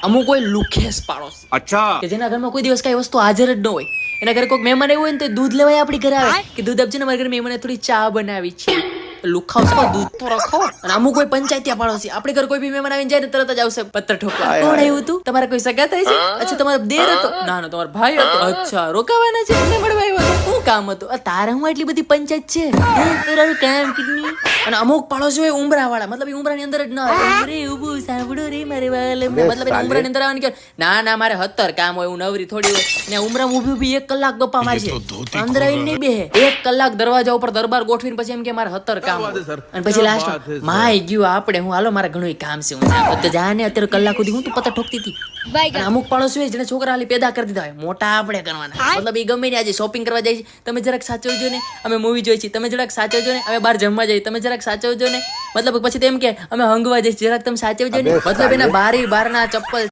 અમુક કોઈ લુખેસ પાડોશી, अच्छा કે જેના ઘરમાં કોઈ દિવસ કઈ વસ્તુ હાજર જ ન હોય. એના ઘરે કોઈ મહેમાન આવ્યું હોય ને તો દૂધ લેવાય આપણી ઘરે આવે કે દૂધ આપજો ને, મારા ઘરે મહેમાને થોડી ચા બનાવી છે. લુખાવ છો, દૂધ તો રાખો. અને અમુક કોઈ પંચાયતી પાડોશી, આપણે ઘર કોઈ બી મહેમાન આવીને જાય ને તરત જ આવશે પત્તર ઠોકવા. કોણ આવ્યું તું? તમારા કોઈ સગા થાય છે? અચ્છા તમારો દેર હતો? ના ના તમારો ભાઈ હતો. અચ્છા રોકાવાના છે, એમને મળવા આવ્યો હતો. શું કામ હતું? તારે હું એટલી બધી પંચાયત છે? તારું કામ કેટલી? અને અમુક પાડોશી હોય ઉમરા વાળા, મતલબ એ ઉમરાની અંદર જ ના આવે. અરે ઊભું સાંભળો રે મારે વાલ, મતલબ એ ઉમરાની અંદર આવવાની કે ના ના મારે 70 કામ હોય, હું નવરી થોડી હોય. ને ઉમરામાં ઊભી ઊભી 1 કલાક ગપ્પા મારશે, અંદર આવીને નહીં બેહે. 1 કલાક દરવાજા ઉપર દરબાર ગોઠવીને પછી એમ કે મારે 70 કામ હોય. અને પછી લાસ્ટ માય ગયું આપણે, હું હાલો મારે ઘણું કામ છે, હું જાઉં. તો જાને અત્યારે કલાક સુધી હું તું પત્તા ઠોકતી હતી. અને અમુક પાડોશી હોય જેને છોકરા હાલી પેદા કરી દીધા હોય, મોટા આપણે કરવાના. મતલબ એ ગમે ને આજે શોપિંગ કરવા જાય છે, તમે જરાક સાચવજો ને, અમે મૂવી જોઈ છીએ, તમે જરાક સાચવજો ને, અમે બહાર જમવા જઈએ, તમે જરાક સાચવજો ને. મતલબ પછી તેમ કે અમે હંગવા જઈએ, જરાક તમે સાચવજો ને. મતલબ એના બારના ચપ્પલ